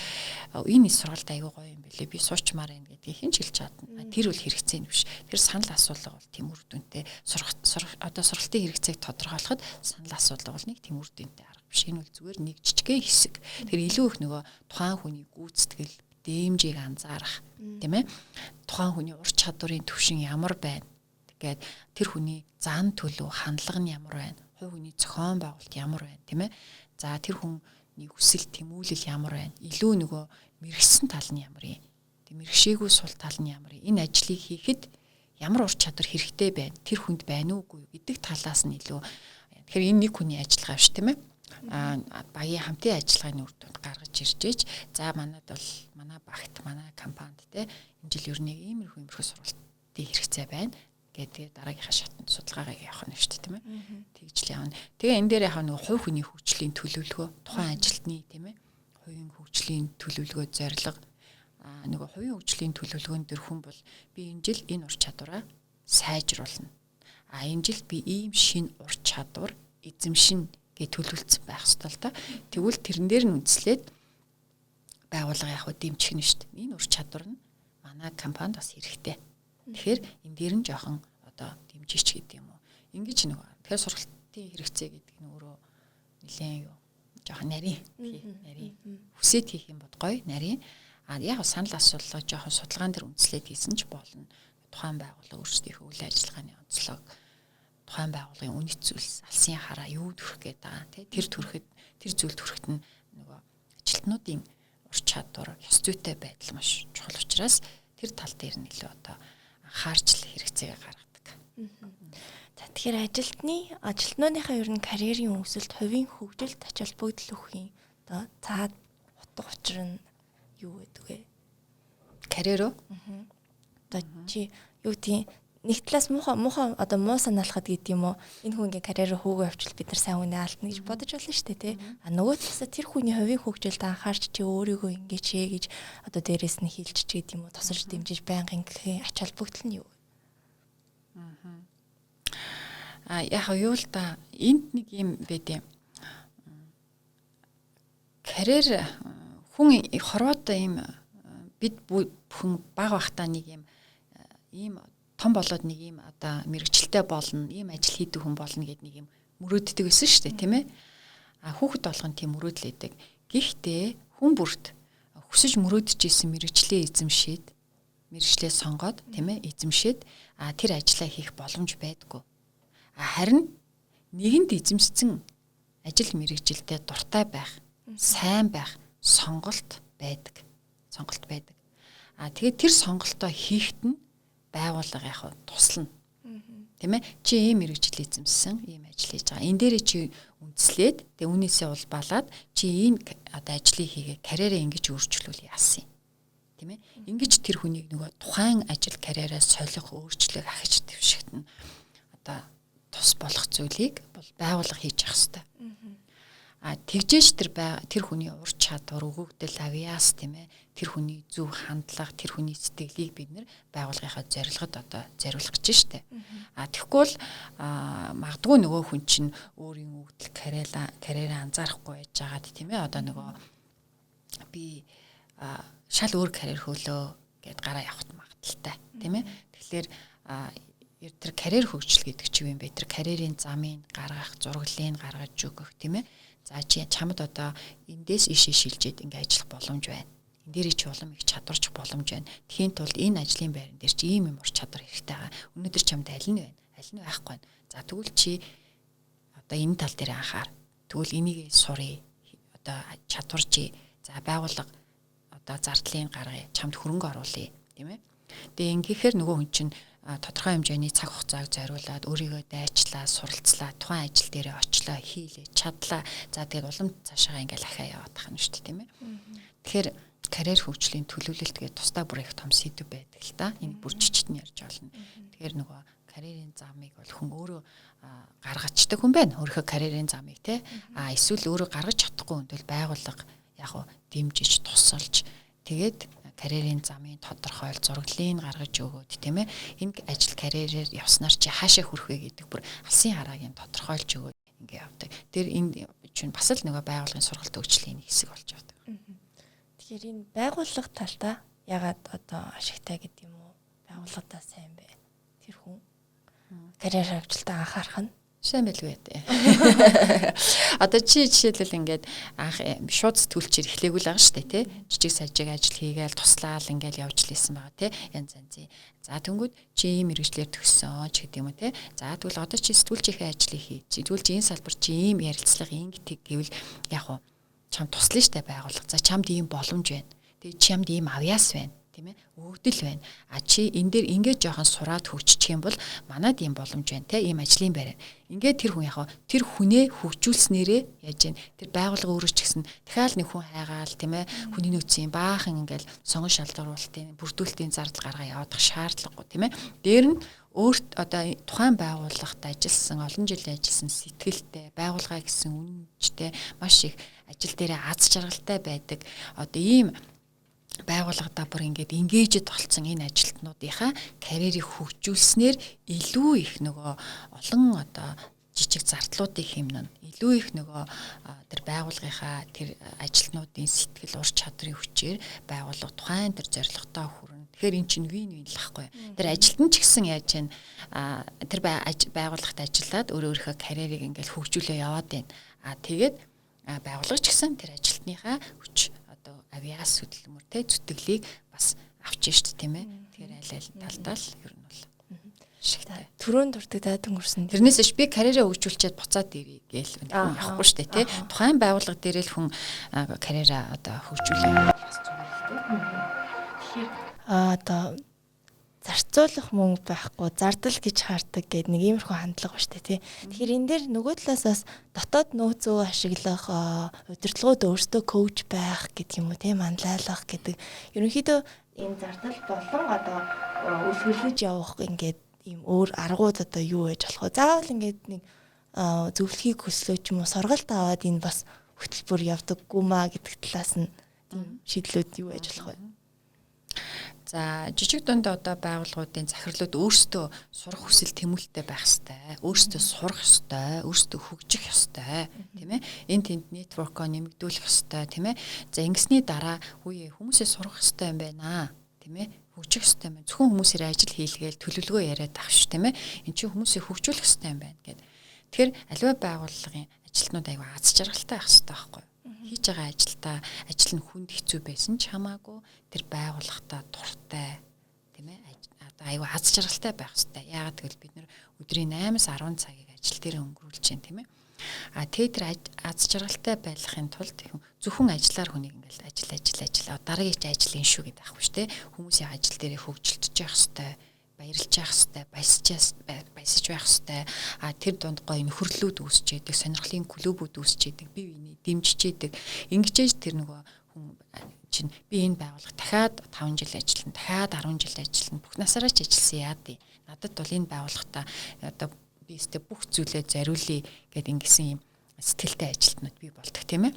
энэ сургалт аягүй гоё юм билээ. Би суучмаар байна гэдгийг хэн ч хэлж чадна. Тэр бол хэрэгцээ нь биш. Тэр санал асуулга бол тийм үр дүнтэй одоо сургалтын хэрэгцээг тодорхойлоход санал асуулга бол нэг тийм үр дүнтэй арга биш. Энэ бол зүгээр нэг жижигхэн хэсэг. Тэр илүү их нөгөө тухайн хүний гүйцэтгэл, дэмжийг анзаарах, тийм ээ? Тухайн хүний ур чадварын түвшин ямар байна? Тэгээд тэр хүний зан төлөв, хандлага нь ямар байна? Хувь хүний зохион байгуулалт ямар байна, тийм ээ? За тэр хүний хүсэл, тэмүүлэл ямар байна? Илүү нөгөө мэрэгсэн тал нь ямар юм? Тэг мэрэгшээгүй сул тал нь ямар юм? Энэ ажлыг хийхэд ямар ур чадвар хэрэгтэй байна? Тэр хүнд байна уугүй гэдэг талаас нь илүү. Тэгэхээр энэ нэг хүний ажиллагаа биш, тийм ээ? Багийн хамтын ажиллагааны үр дүнд гаргаж ирж ийж за манайд бол манай багт манай компанид те энэ жил ер нь иймэрхүү сургалтын хэрэгцээ байна гэдэг дараагийнхаа шатанд судалгаагаа явах нь шүү дээ, тийм ээ. Тэгж л явна. Тэгээ энэ дээр яхаа нэг хувь хүний хөгжлийн төлөвлөгөө, тухайн ажилтны тийм ээ хувийн хөгжлийн төлөвлөгөө зорилго нөгөө хувийн хөгжлийн төлөвлөгөөн төр хүн бол би энэ жил энэ ур чадвараа сайжруулна. Энэ жил би ийм шин ур чадвар эзэмшин гэж төлөвлөсөн байх ёстой л да. Тэгвэл тэрэн дээр нь үндэслээд байгууллага яг дэмжих нь шүү дээ. Энэ ур чадвар нь манай компанид бас хэрэгтэй. Тэгэхээр энэ дээр нь жоохон одоо дэмжиж гэдэг юм уу. Ингэж нэг. Тэгэхээр сургалтын хэрэгцээ гэдэг нь өөрөө нэлээд юу жоохон нарийн. Хүсээд хийх юм бод гоё нарийн. Яг санал асуулга жоохон судалгаан дээр үндэслээд хийсэн ч болно. Тухайн байгууллага өөрсдийнхөө үйл ажиллагааны онцлог тухайн байгууллагын үнэт зүйлс алсын хараа юу төрөх гээд байгаа тий тэр төрөхөд тэр зүйл төрөхөд нь нөгөө ажилтнуудын ур чадвар ёс зүйтэй байдал маш чухал учраас тэр тал дээр нь илүү одоо анхаарч хэрэгцээгээ гаргадаг. За тэгэхээр ажилтнуудынхаа ер нь карьерийн өсөлт, хувийн хөгжилд ач холбогдол өгөх юм одоо цаад утга учир нь юу гэдэг вэ? Карьер үү? Одоо чи юу тийм нэг талаас муухай одоо муу санаалахад гэдэг юм уу энэ хүн ингээ карьераа хөөгөө авчвал бид нар сайн үнэ алдна гэж бодож болно шүү дээ тий. Нөгөө талаасаа тэр хүний хувийн хөгжилд анхаарч чи өөрийгөө ингээ чээ гэж одоо дээрээс нь хилчиж гэдэг юм уу тусаж дэмжиж байнгын гэхийн ач холбогдол нь юу вэ? Яг юу л да энд нэг юм байд юм. Карьер хүн хорвоод ийм бид хүн баг бахтаа нэг ийм том болоод нэг ийм одоо мэрэгчлээ болно, ийм ажил хийдэг хүн болно гэдэг нэг юм мөрөөддөг байсан шүү дээ, тийм ээ. Хүүхэд болгон тийм мөрөөдлөдөг. Гэхдээ хүн бүрт хүсэж мөрөөдөж исэн мэрэгчлээ эзэмшээд, мэрэгчлээ сонгоод, тийм ээ, эзэмшээд тэр ажлаа хийх боломж байдаггүй. Харин нэгэнд эзэмшсэн ажил мэрэгжилтэд дуртай байх, сайн байх сонголт байдаг. Тэгээд тэр сонголтоо хийхэд нь байгууллага яг туслана. Тийм ээ. Чи ийм мэрэгжил эзэмссэн, ийм ажил хийж байгаа. Энэ дээрээ чи үндэслээд, тэгээ үүнээсээ улбалаад чи энэ одоо ажлыг хийгээ карьераа ингэж өөрчлүүл яасан юм. Тийм ээ. Ингэж тэр хүнийг нөгөө тухайн ажил карьераа солих, өөрчлөх, ахиж твшигтэн одоо тус болох зүйлийг бол байгууллага хийж явах хэрэгтэй. Тэгжээч тэр хүний ур чадвар, өгөгдөл, авьяас, тийм ээ, тэр хүний зөв хандлага, тэр хүний сэтгэлийг бид нэр байгууллагынхаа зорилгод одоо зориулах гэж штэ. Тэгэхгүй бол магадгүй нөгөө хүн чинь өөрийн өгөгдөл карьераа анзаарахгүй байж байгаа тийм ээ, одоо нөгөө би шал өөр карьер хөлөө гэд гараа явахт магадaltaй тийм ээ. Тэгэхээр тэр карьер хөгжил гэдэг чинь юм бэ? Тэр карьерийн замыг гаргах, зураглалыг гаргаж өгөх тийм ээ. За чи чамд одоо эндээс ишээ шилжээд ингээ ажиллах боломж байна. Энд дээр чи улам их чадварч боломж байна. Тхийн тулд энэ ажлын байран дээр чи ийм юм ур чадвар хэрэгтэй байгаа. Өнөөдөр чамд аль нь байна? Аль нь байхгүй байна. За тэгвэл чи одоо энэ тал дээр анхаар. Тэгвэл энийг сурыг. Одоо чадварчи. За байгууллага одоо зардлыг гаргая. Чамд хөрөнгө оруулъя, тийм ээ. Тэгээ ингэхээр нөгөө хүн чинь тодорхой хэмжээний цаг хугацааг зориулаад өөрийгөө дайчлаа, суралцлаа, тухайн ажил дээрээ очлоо, хийлээ, чадлаа. За тэгээд улам цаашаа ингээл ахаа яваад тахна шүү дээ, тийм ээ. Тэгэхээр карьер хөгжлийн төлөвлөлт гэдэг тусдаа бүр их том сэдв байдаг л та. Энэ бүр жижигт нь ярьж болно. Тэгэхээр нөгөө карьерийн замыг бол хүн өөрөө гаргацдаг хүн байна. Өөрийнхөө карьерийн замыг те. Эсвэл өөрөө гаргаж чадахгүй хүн бол байгууллага яг уу дэмжиж, тусалж тэгээд карьерийн замын тодорхойл зураглалыг гаргаж өгөөд тийм ээ. Энэ ажил карьерээр явснаар чи хаашаа хүрэх вэ гэдэг бүр алсын хараагийн тодорхойлж өгөөд ингээ явдаг. Тэр энэ чинь бас л нөгөө байгууллагын сургалт хөгжлийн хэсэг болж байгаа. Тэгэхээр энэ байгууллага талдаа ягаад одоо ашигтай гэдэг юм уу? Байгууллагатаа сайн бай. Тэр хүн карьер хөгжилтөд анхаарах нь сайн байлгүй дээ. Одоо чи жишээлбэл ингээд анх шууд сэтгүүлчээр эхлэегүй л байгаа шүү дээ, тий. Жижиг сажиг ажил хийгээл туслаал ингээл явж лээсэн байгаа, тий. Янз янзын. За тэнгүүд чи ийм мэрэгчлэр төгссөн ч гэдэг юм уу, тий. За тэгвэл одоо чи сэтгүүлчийнхээ ажлыг хий. Тэгвэл чи энэ салбар чи ийм ярилцлага ингээд гэвэл яг уу чам туслана штэ байгууллага. За чамд ийм боломж байна. Тэгээ чамд ийм авьяас байна. Тийм ээ, өгдөл байна. Чи энэ дээр ингээд жоохон сураад хөгжчих юм бол манад ийм боломж байна те, ийм ажлын байраа. Ингээд тэр хүн яг тэр хүнээ хөгжүүлснээрээ яаж юм тэр байгууллага өөрөө ч гэсэн дахиад нэг хүн хайгаал тийм ээ, хүний нөөцийн баахан ингээд сонгон шалгаруулалтын бүрдүүлэлтийн зардал гаргаа явуудах шаардлагагүй тийм ээ. Дээр нь өөрт одоо тухайн байгууллагт ажилласан, олон жил ажилласан сэтгэлтэй, байгууллага гэсэн үнэнчтэй маш их ажил дээрээ аз жаргалтай байдаг. Одоо ийм байгууллагадаа бүр ингээд engaged болсон энэ ажилтнуудынхаа карьерийг хөгжүүлснээр илүү их нөгөө олон одоо жижиг зардлуудыг хэмнэн илүү их нөгөө тэр байгууллагынхаа тэр ажилтнуудын сэтгэл ур чадрын хүчээр байгууллага тухайн тэр зорилготой хүрнэ. Тэгэхээр эн чинь вин-вин л байхгүй. Тэр ажилтан ч гэсэн яаж чинь тэр байгууллагт ажиллаад өөрийнхөө карьерийг ингээд хөгжүүлээ яваад байна. Тэгээд байгууллага ч гэсэн тэр ажилтныхаа хүч авьяас хөдөлмөр те зүтгэлийг бас авч штт тийм ээ. Тэгэхээр аль талдаа л ер нь бол шигтэй. Төрөнд дурддаг өнгөрсөн. Тэрнээс ш би карьераа хөгжүүлчихэд буцаад ирье гээл явахгүй штэ те. Тухайн байгууллага дээр л хүн карьераа одоо хөгжүүлээ. Тэгэхээр одоо зарцуулах мөнгө байхгүй зардал гэж хаардаг гэдэг нэг иймэрхүү хандлага ба штэ тий. Тэгэхээр энэ дээр нөгөө талаас дотоод нөөцөө ашиглах удирдлагууд өөрсдөө коуч байх гэдэг юм уу тий, манлайлах гэдэг. Ерөнхийдөө энэ зардал болон одоо үлгэрлэж явах ингээд ийм өөр аргууд одоо юу байж болох вэ? Заавал ингээд нэг зөвлөхийг хөслөө ч юм уу сургалт аваад энэ бас хөтөлбөр явдаггүй маа гэдэг талаас нь тийм шийдлүүд юу байж болох вэ? За жижиг дунд одоо байгууллагуудын захирлууд өөрсдөө сурах хүсэл тэмүүлэлтэй байх ёстой. Өөрсдөө сурах ёстой, өөрсдөө хөгжих ёстой, тийм ээ. Энд тэнд нэтворкоо нэмэгдүүлэх ёстой, тийм ээ. За ингэсний дараа үе хүмүүсээ сурах ёстой юм байна, тийм ээ. Хөгжих ёстой юм байна. Зөвхөн хүмүүсээр ажил хийлгээл төлөвлөгөө яриад авах ш, тийм ээ. Энд чинь хүмүүсээ хөгжүүлэх ёстой юм байна гэдэг. Тэгэхээр аливаа байгууллагын ажилтнууд аяга аз жаргалтай байх ёстой байхгүй юу? Хийж байгаа ажилдаа ажил нь хүнд хэцүү байсан ч хамаагүй тэр байгууллагатаа дуртай, тийм ээ. Одоо аяга аз жаргалтай байх ёстой. Яагаад гэвэл бид нэр өдрийн 8-10 цагийг ажил дээр өнгөрүүлж байна, тийм ээ. Тэгээ тэр аз жаргалтай байхын тулд зөвхөн ажиллаар хүнийг ингээл ажил дараагийн ажил энэ шүү гэдэг аахгүй шүү, тийм ээ. Хүмүүсийн ажил дээрээ хөгжилтж явах ёстой. Баярлж явах хэвээр баясаж байх хэвээр тэр донд гоё нөхөрлөлүүд үүсч яадаг, сонирхлын клубүүд үүсч яадаг, бие биений дэмжиж яадаг. Ингэж тэр нөгөө хүн чинь би энэ байгууллага дахиад 5 жил ажиллана, дахиад 10 жил ажиллана, бүх насаараа ч ажилласан яа дээ. Надад бол энэ байгууллагата одоо би өстө бүх зүйлээ зориулъя гэд ингэсэн юм сэтгэлтэй ажилтнууд би болдог, тийм ээ.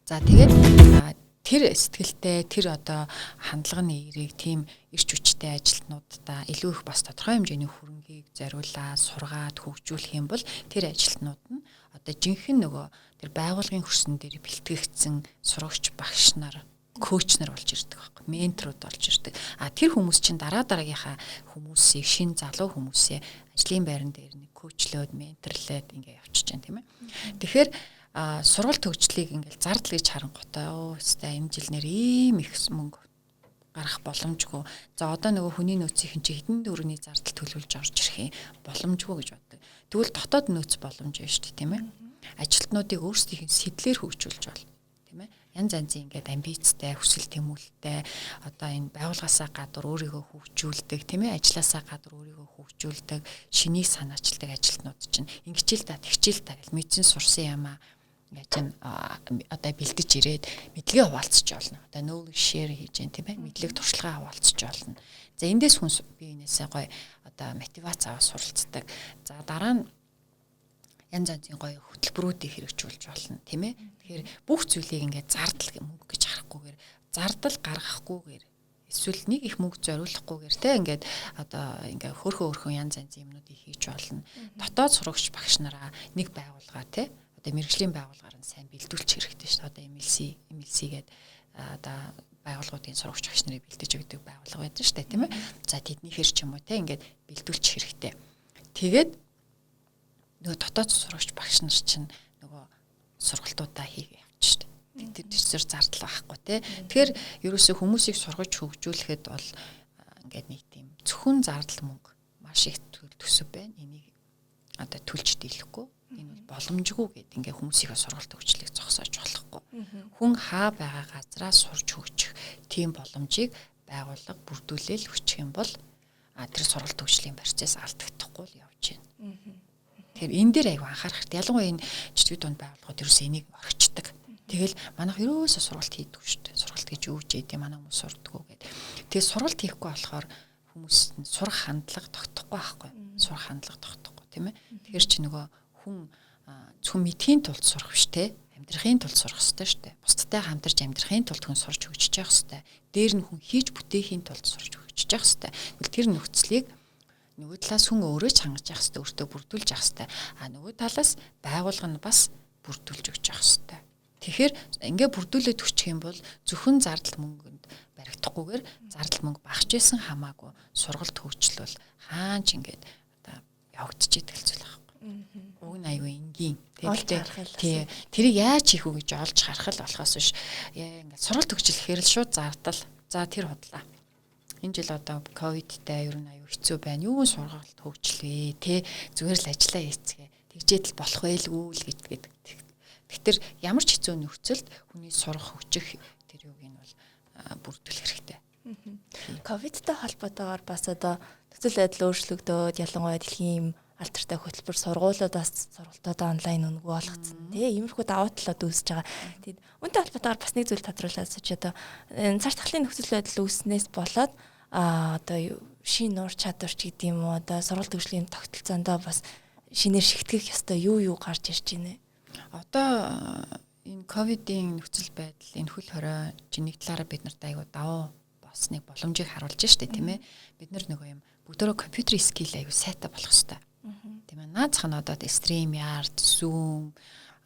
За тэгээд тэр сэтгэлтэй, тэр одоо хандлагын эерэг тийм эрч хүчтэй ажилтнуудаа илүү их бас тодорхой хэмжээний хөрөнгийг зориулаад сургаад хөгжүүлэх юм бол тэр ажилтнууд нь одоо жинхэнэ нөгөө тэр байгууллагын хөрсөн дээр бэлтгэгдсэн сурагч багш нар, коуч нар болж ирдэг байхгүй, менторуд болж ирдэг. Тэр хүмүүс чинь дараагийнхаа хүмүүсийг, шин залуу хүмүүсээ ажлын байран дээр нэг коучлоод, менторлоод ингээ явчихж байна, тийм ээ. Тэгэхээр сургалт хөгжлийг ингээл зардал гэж харангуйтай өстэй энэ жил нэр ийм их мөнгө гарах боломжгүй. За одоо нөгөө хүний нөөцийн чи хэдэн төгрөгийн зардал төлөвлөж орж ирэх юм боломжгүй гэж боддог. Тэгвэл дотоод нөөц боломж байна шүү дээ, тийм ээ. Ажилтнуудыг өөрсдийн сэтлэр хөгжүүлж бол, тийм ээ. Янз янзын ингээд амбицтай, хүсэл тэмүүлэлтэй одоо энэ байгууллагаасаа гадуур өөрийгөө хөгжүүлдэг, тийм ээ. Ажлаасаа гадуур өөрийгөө хөгжүүлдэг, шинийг санаачилдаг ажилтнууд чинь ингэчил та, тэгчил та гэж мэдсэн сурсан юмаа яаж одоо бэлдэж ирээд мэдлэгээ хуваалцаж болно. Одоо knowledge share хийж जैन тийм ээ. Мэдлэг туршлагаа хуваалцаж болно. За эндээс хүн биенээсээ гоё одоо мотивац аваад суралцдаг. За дараа нь янз янзын гоё хөтөлбөрүүдийг хэрэгжүүлж болно, тийм ээ. Тэгэхээр бүх зүйлийг ингээд зардал мөнгө гэж харахгүйгээр, зардал гаргахгүйгээр эсвэл нэг их мөнгө зориулахгүйгээр те ингээд одоо ингээд хөөрхөн янз янзын юмнуудыг хийж болно. Дотоод сурагч багш нараа нэг байгууллага те одоо мэрэгжлийн байгууллагаар нь сайн бэлдүүлчих хэрэгтэй шүү дээ. Одоо MLC гээд одоо байгууллагуудын сурагч багш нарыг бэлдэж өгдөг байгууллага байдаг шүү дээ, тийм ээ. За тэднийхэр ч юм уу те ингээд бэлдүүлчих хэрэгтэй. Тэгээд нөгөө дотоод сурагч багш нар чинь нөгөө сургалтуудаа хийгээ явчих шүү дээ. Тэр төсөр зардал байхгүй те. Тэгэхээр ерөөсөө хүмүүсийг сургаж хөгжүүлэхэд бол ингээд нэг тийм зөвхөн зардал мөнгө маш их төсөв байна. Энийг одоо түлж дийлэхгүй. Энэ бол боломжгүй гэдэг ингээ хүмүүсийнхээ сургалт хөгжлийг зогсоож болохгүй. Хүн хаа байгаа газараа сурч хөгжих тийм боломжийг байгууллага бүрдүүлэл хүчих юм бол тэр сургалт хөгжлийн процесс алдагдахгүй л явж байна. Тэгэхээр энэ дээр аягүй анхаарах хэрэгтэй. Ялангуяа энэ жижиг дунд байгууллагууд ерөөсөө энийг орхичдаг. Тэгэл манайх ерөөсөө сургалт хийдэг шүү дээ. Сургалт гэж юу ч яа, манай хүмүүс сурдаггүй гэдэг. Тэгээ сургалт хийхгүй болохоор хүмүүс сурах хандлага тогтохгүй байхгүй. Сурах хандлага тогтохгүй, тийм ээ. Тэгэхээр чи нөгөө хүн зөвхөн мэдхийн тулд сурах биш те, амьдрахын тулд сурах хэрэгтэй шүү дээ. Бусдтай хамтарч амьдрахын тулд хүн сурч хөгжиж явах хэрэгтэй. Дээр нь хүн хийж бүтээхийн тулд сурч хөгжиж явах хэрэгтэй. Тэгвэл тэр нөхцөлийг нөгөө талаас хүн өөрөө ч хангаж явах хэрэгтэй, өөртөө бүрдүүлж явах хэрэгтэй. Нөгөө талаас байгууллага нь бас бүрдүүлж өгч явах хэрэгтэй. Тэгэхээр ингээ бүрдүүлээд өччих юм бол зөвхөн зардал мөнгөнд баригдахгүйгээр зардал мөнгө багч байсан хамаагүй сургалт хөгжлөл хаач ингээд одоо явагдаж идэх зүйл байхгүй. Уг нь аюу энгийн. Тэгээ тэрийг яаж хийх үү гэж олж харах л болохоос биш. Ингээд сургалт хөгжлөхээр л шууд зардал. За тэр худлаа. Энэ жил одоо ковидтай ер нь аюу хэцүү байна. Юу сургалт хөгжлөө те зүгээр л ажиллаа хийцгээ. Тэгжээд л болох байлгүй л гэдэг. Тэгэхээр ямар ч хэцүү нөхцөлд хүний сурах хөгжих тэр юуг нь бол бүрдүүлэх хэрэгтэй. Ковидтай холбоотойгоор бас одоо нөхцөл байдал өөрчлөгдөөд ялангуяа дэлхийн алдартай хөтөлбөр сургуулиуд бас сургалтууд онлайн өнгө болгоцсон. Тэгээ иймэрхүү давуу талууд үүсэж байгаа. Тэгэд үүнтэй холбоотойгоор бас нэг зүйл тодруулаад сууч одоо цааш тахлын нөхцөл байдал үүснээс болоод одоо шин уур чадварч гэдэг юм уу одоо сургалт хөгжлийн тогтолцоондоо бас шинээр шигтгэх ёстой юу гарч ирж байна. Одоо энэ ковидын нөхцөл байдал энэ хөл хорой нэг талаараа бид нарт аягүй давуу бас нэг боломжийг харуулж штэ тийм ээ. Бид нөгөө юм бүгдөө компьютер скил аягүй сайтай болох хэрэгтэй. Тийм ээ. Наацх нь одоо StreamYard, Zoom,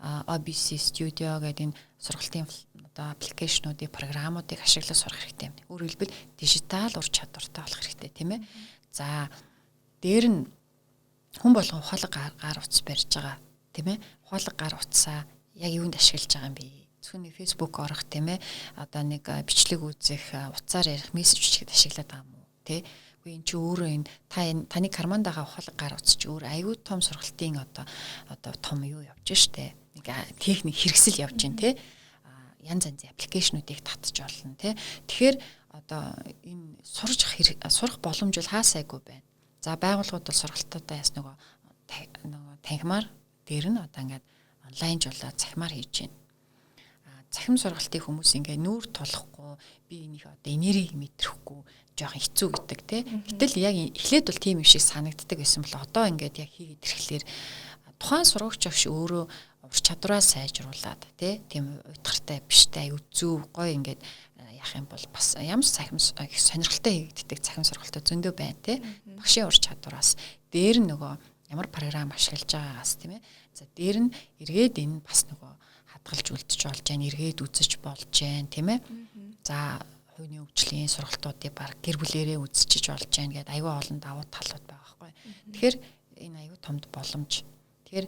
OBS Studio гэдэг энэ сургалтын одоо аппликейшнуудыг, програмуудыг ашиглаж сурах хэрэгтэй юм. Өөрөөр хэлбэл дижитал ур чадвартай болох хэрэгтэй тийм ээ. За дээр нь хүн болгон ухаалаг гар утас барьж байгаа тийм ээ. Ухаалаг гар утсаа яг юунд ашиглаж байгаа юм бэ? Зөвхөн нэг Facebook орох тийм ээ. Одоо нэг бичлэг үзэх, утсаар ярих, мессеж бичлэгэд ашиглаад байгаа юм уу? Тэ? Үгүй эн чи өөрөө энэ таны карманд байгаа ухаалаг гар утас чи өөр аюу том сургалтын одоо том юу явж штэ. Нэг техник хэрэгсэл явж гин тэ. Янз янзын аппликейшнуудыг татж болно тэ. Тэгэхээр одоо энэ сурах боломж бол хаасайгүй байна. За байгууллагууд бол сургалтуудаа яс нөгөө танхимаар дээр нь одоо ингээд онлайнжуулаад цахимаар хийж байна. Цахим сургалтын хүмүүс ингээ нүүр тулахгүй би энийг одоо энергийг мэдрэхгүй жоохон хэцүү гэдэг те. Гэтэл яг эхлээд бол тийм юм шиг санагддаг байсан бол одоо ингээд яг хийгээд ирэхлээр тухайн сургагч агш өөрөө ур чадвараа сайжруулад те. Тийм уйтгартай биштэй аюу зөв гоё ингээд яах юм бол бас ямар цахим сонирхолтой хийгддэг цахим сургалтууд зөндөө байна те. Багшийн ур чадвараас дээр нь нөгөө ямар програм ашиглаж байгаагаас тийм ээ. За дээр нь эргээд энэ бас нөгөө хадгалж үлдэж болж байна, эргээд үзэж болж байна тийм ээ. За хувийн хөгжлийн сургалтуудыг баг гэр бүлэрээ үзчихэж болж байна гэдэг аюу олон давуу талууд байгаа байхгүй. Тэгэхээр энэ аюу томд боломж. Тэгэхээр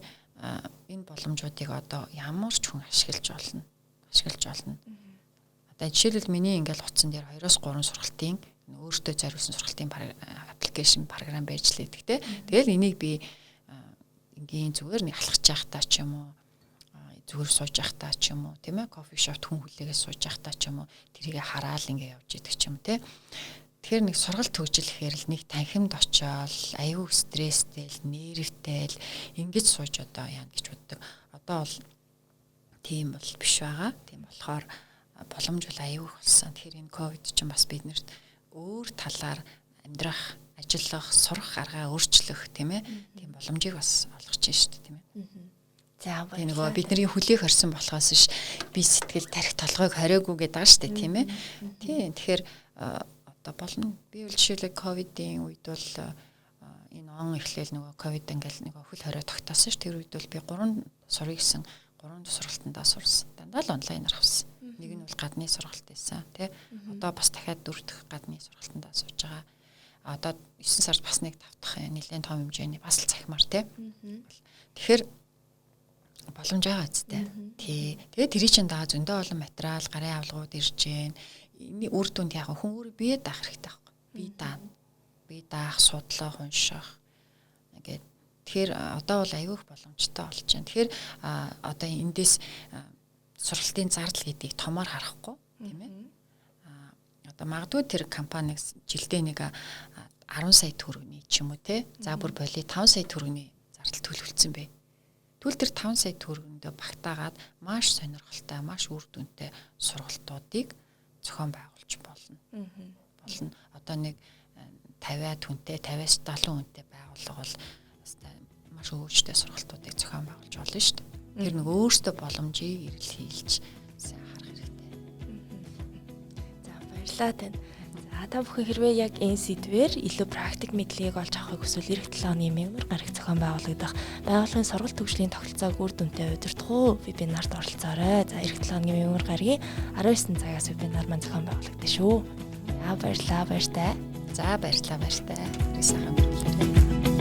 энэ боломжуудыг одоо ямар ч хүн ашиглаж болно. Одоо жишээлбэл миний ингээл утсан дээр 2-3 сургалтын өөртөө зориулсан сургалтын аппликейшн програм байж л байдаг те. Тэгэл энийг би ингийн зүгээр нэг халахж явахдаа ч юм уу зүгээр сууж явахдаа ч юм уу тийм ээ кофе шопт хүн хүлээгээ сууж явахдаа ч юм уу тэрийг хараал ингээ явж идэг ч юм те. Тэгэхээр нэг сургалт хөгжлөхээр л нэг танхимд очиол аюу стресстэй л нервтэй л ингэж сууж одоо яа гэж боддог. Одоо бол тийм бол биш байгаа. Тийм болохоор боломж бол аюу болсон. Тэгэхээр энэ ковид ч бас биднэрт өөр талаар амьдрах, ажиллах, сурах аргаа өөрчлөх тийм ээ. Тийм боломжийг бас олгож байна шүү дээ тийм ээ. За нөгөө бидний хүлээх орсон болохоос ш би сэтгэл тарих толгойг хориогүй гэдэг байгаа шүү дээ тийм ээ. Тийм тэгэхээр одоо болно. Би бол жишээлбэл ковидын үед бол энэ он эхлээл нөгөө ковид ингээл нөгөө хөл хорио тогтоосон ш. Тэр үед бол би 3 сурыг гэсэн 3 сургалтандаа сурсан. Дандаа л онлайнаар авсан. Нэг нь бол гадны сургалт байсан тий. Одоо бас дахиад 4 дахь гадны сургалтандаа сууж байгаа. Одоо 9 сард бас нэг тавтах нэлээд том хэмжээний бас л цахимаар тий. Тэгэхээр боломж байгаа зү тий. Тэгээд тэрий чин дагаа зөндөө олон материал, гарын авлагууд ирж гэн. Эний үр дүнд яг хүн өөрөө бие даах хэрэгтэй байхгүй. Бие даах, судлах, унших. Ингээд тэгэхээр одоо бол аюух боломжтой болж байна. Тэгэхээр одоо эндээс сургалтын зардал гэдгийг томоор харахгүй тийм ээ. Одоо магадгүй тэр компани жилдээ нэг 10 сая төгрөгийн ч юм уу те. За бүр боли 5 сая төгрөгийн зардал төлөвлөсөн бэ. Тэгвэл тэр 5 сая төгрөгөндөө багтаагаад маш сонирхолтой, маш үр дүнтэй сургалтуудыг зохион байгуулж болно. Одоо нэг 50-аад хүнтэй, 50-аас 70 хүнтэй байгууллага бол маш өвчтэй сургалтуудыг зохион байгуулж болно шүү дээ. Тэр нэг өөртөө боломжийг ирэл хийлж сайн харах хэрэгтэй. За баярлалаа тань. За та бүхэн хэрвээ яг энэ сэдвээр илүү практик мэдлэгийг олж авахыг хүсвэл эх 7 оны мягмар гарагт зохион байгуулагдах байгууллагын сургалт төгслийн тогтолцоог үр дүнтэй удирдах вебинарт оролцоорой. За эх 7 оны мягмар гарагийн 19 цагаас вебинар маань зохион байгуулагдана шүү. За баярлалаа баяртай. За баярлалаа баяртай. Сайхан бирлээ.